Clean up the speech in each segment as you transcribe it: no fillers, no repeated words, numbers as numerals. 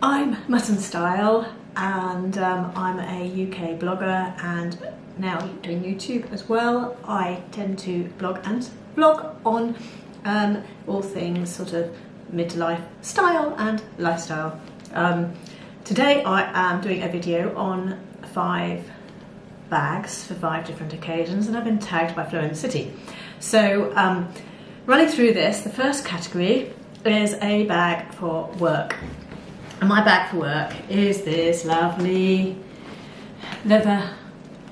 I'm Mutton Style, and I'm a UK blogger and now doing YouTube as well. I tend to blog and vlog on all things sort of midlife style and lifestyle. Today I am doing a video on 5 bags for 5 different occasions, and I've been tagged by Flow in the City. So running through this, the first category is a bag for work. And my bag for work is this lovely leather,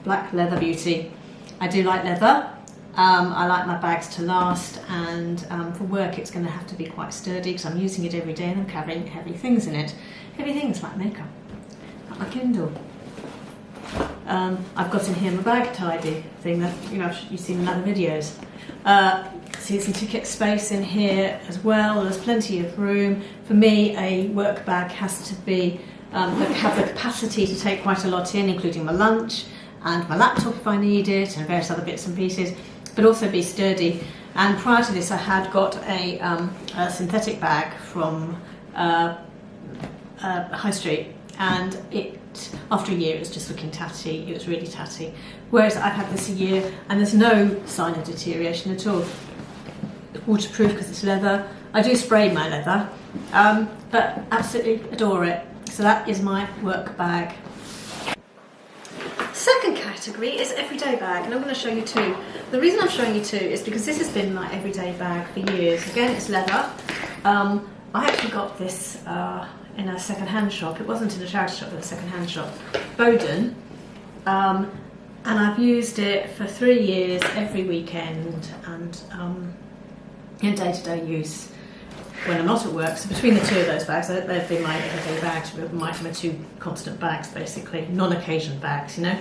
black leather beauty. I do like leather. I like my bags to last, and for work it's going to have to be quite sturdy because I'm using it every day and I'm carrying heavy things in it. Heavy things like makeup, like my Kindle. I've got in here my bag tidy thing that you've seen in other videos. Season ticket space in here as well. There's plenty of room. For me, a work bag has to be have the capacity to take quite a lot in, including my lunch and my laptop if I need it, and various other bits and pieces, but also be sturdy. And prior to this, I had got a synthetic bag from High Street, and after a year it was just looking tatty. It was really tatty. Whereas I've had this a year and there's no sign of deterioration at all. Waterproof because it's leather. I do spray my leather, but absolutely adore it. So that is my work bag. Second category is everyday bag, and I'm going to show you 2. The reason I'm showing you 2 is because this has been my everyday bag for years. Again, it's leather. I actually got this in a second-hand shop. It wasn't in a charity shop, but a second-hand shop, Bowden. And I've used it for 3 years every weekend, and in day-to-day use when I'm not at work. So between the 2 of those bags, they've been my everyday bags, my 2 constant bags, basically, non-occasion bags, and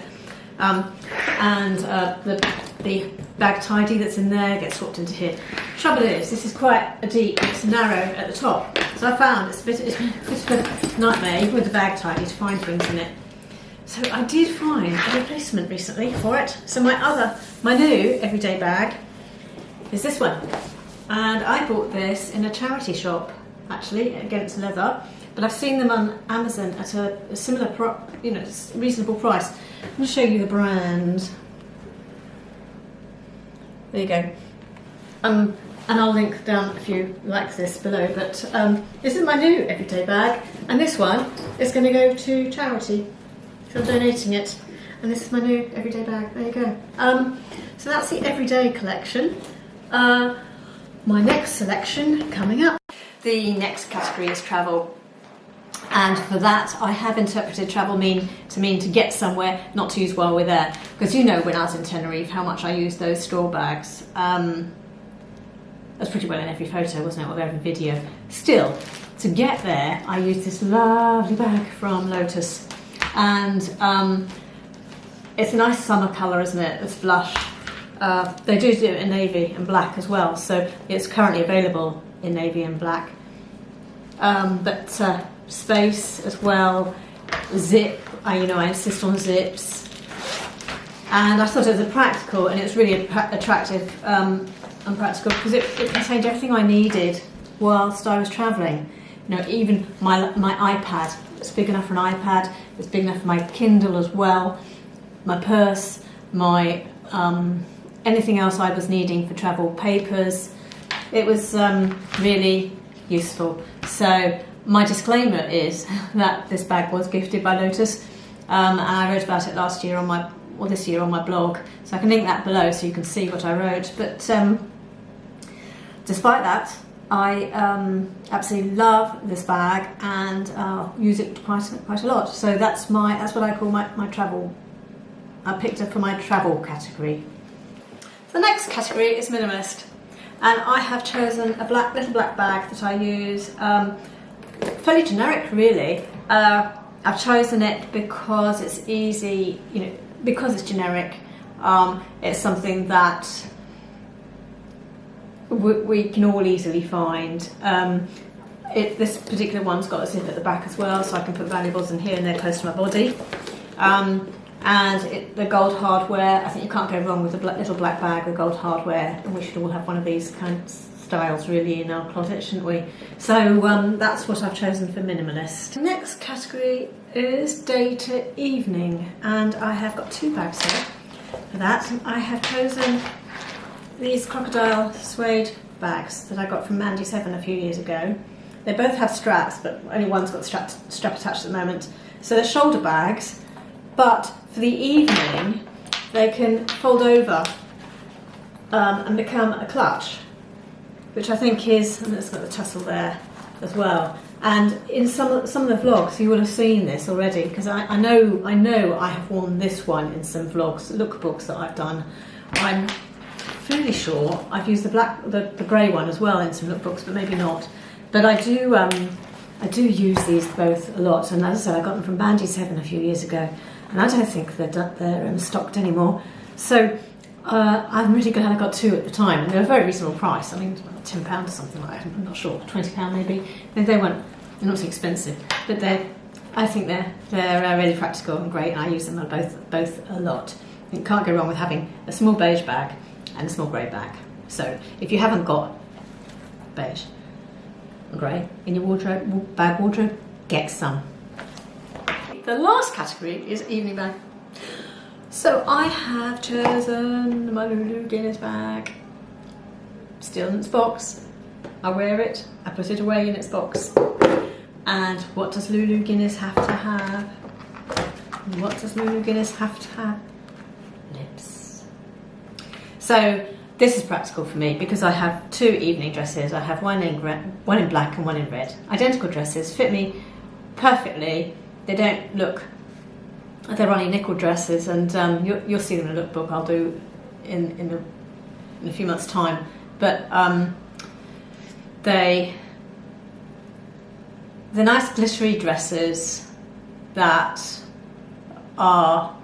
the bag tidy that's in there gets swapped into here. Trouble is, this is quite a deep, it's narrow at the top, so I found it's a bit of a nightmare, even with the bag tidy, to find things in it. So I did find a replacement recently for it. So my new everyday bag is this one. And I bought this in a charity shop, actually, against leather, but I've seen them on Amazon at a similar, reasonable price. I'm going to show you the brand. There you go. And I'll link down if you like this below. But this is my new everyday bag, and this one is going to go to charity. So I'm donating it, and this is my new everyday bag. There you go. So that's the everyday collection. My next selection coming up. The next category is travel, and for that I have interpreted travel to mean to get somewhere, not to use while we're there. Because when I was in Tenerife, how much I used those straw bags. That's pretty well in every photo, wasn't it, or every video. Still, to get there, I used this lovely bag from Lotus, and it's a nice summer colour, isn't it? It's blush. They do it in navy and black as well, so it's currently available in navy and black. But space as well, zip. I insist on zips, and I thought it was a practical, and it's really attractive and practical because it contained everything I needed whilst I was travelling. Even my iPad. It's big enough for an iPad. It's big enough for my Kindle as well. My purse, my anything else I was needing for travel, papers. It was really useful. So my disclaimer is that this bag was gifted by Lotus, and I wrote about it this year on my blog, so I can link that below so you can see what I wrote. But despite that, I absolutely love this bag and use it quite a lot. So that's what I call my travel. I picked up for my travel category. The next category is minimalist, and I have chosen a little black bag that I use. Fairly generic, really. I've chosen it because it's easy, because it's generic. It's something that we can all easily find. This particular one's got a zip at the back as well, so I can put valuables in here and they're close to my body. And the gold hardware, I think you can't go wrong with a little black bag with gold hardware, and we should all have one of these kind of styles really in our closet, shouldn't we? So that's what I've chosen for minimalist. The next category is day to evening, and I have got 2 bags here for that. I have chosen these crocodile suede bags that I got from Mandy 7 a few years ago. They both have straps, but only one's got the strap attached at the moment. So they're shoulder bags, but for the evening they can fold over and become a clutch, which I think is, and it's got the tassel there as well. And in some of the vlogs you will have seen this already, because I know I have worn this one in some vlogs, lookbooks that I've done. I'm fairly sure I've used the grey one as well in some lookbooks, but maybe not. But I do use these both a lot, and as I said, I got them from Mandy 7 a few years ago, and I don't think they're stocked anymore. So I'm really glad I got 2 at the time, and they were a very reasonable price. I mean, £10 or something like that. I'm not sure, £20 maybe. They're not too expensive, but I think they're really practical and great, and I use them both a lot. You can't go wrong with having a small beige bag and a small grey bag. So if you haven't got beige and grey in your wardrobe, get some. The last category is evening bag. So I have chosen my Lulu Guinness bag. Still in its box. I wear it, I put it away in its box. And what does Lulu Guinness have to have? What does Lulu Guinness have to have? Lips. So this is practical for me because I have 2 evening dresses. I have one in black and one in red. Identical dresses, fit me perfectly. They don't look, they're only nickel dresses, and you'll see them in a lookbook I'll do in a few months' time. But they're nice glittery dresses that are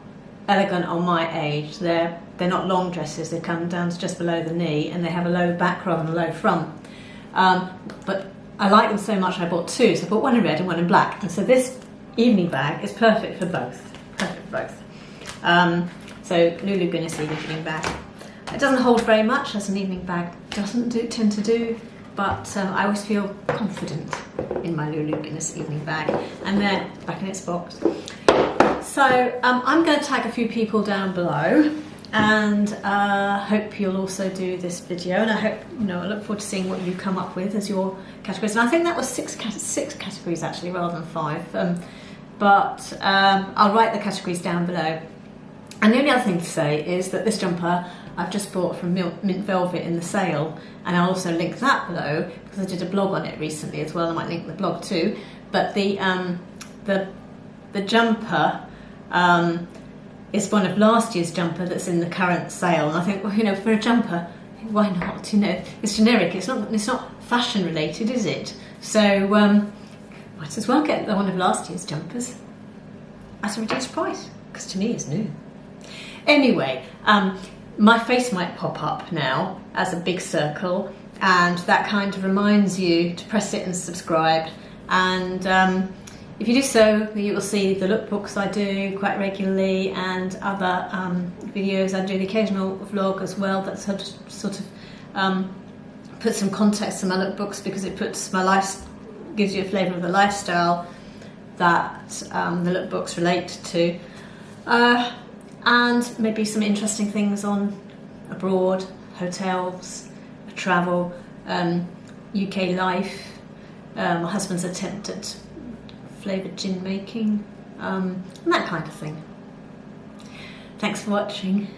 elegant on my age. They're not long dresses, they come down to just below the knee, and they have a low back rather than a low front. But I like them so much I bought 2, so I bought one in red and one in black. And so this evening bag is perfect for both. So Lulu Guinness evening bag. It doesn't hold very much, as an evening bag doesn't tend to do, but I always feel confident in my Lulu Guinness evening bag, and they're back in its box. So I'm going to tag a few people down below, and hope you'll also do this video, and I look forward to seeing what you come up with as your categories. And I think that was 6 categories actually, rather than 5. But I'll write the categories down below. And the only other thing to say is that this jumper I've just bought from Mint Velvet in the sale, and I'll also link that below because I did a blog on it recently as well. I might link the blog too. But the jumper is one of last year's jumper that's in the current sale, and I think, well, for a jumper, why not? It's generic. It's not fashion related, is it? So might as well get one of last year's jumpers at a reduced price, because to me it's new. Anyway, my face might pop up now as a big circle, and that kind of reminds you to press it and subscribe. And if you do so, you will see the lookbooks I do quite regularly, and other videos. I do the occasional vlog as well that sort of puts some context in my lookbooks, because it puts my life, gives you a flavour of the lifestyle that the lookbooks relate to, and maybe some interesting things on abroad, hotels, travel, UK life, my husband's attempt at flavoured gin making, and that kind of thing. Thanks for watching.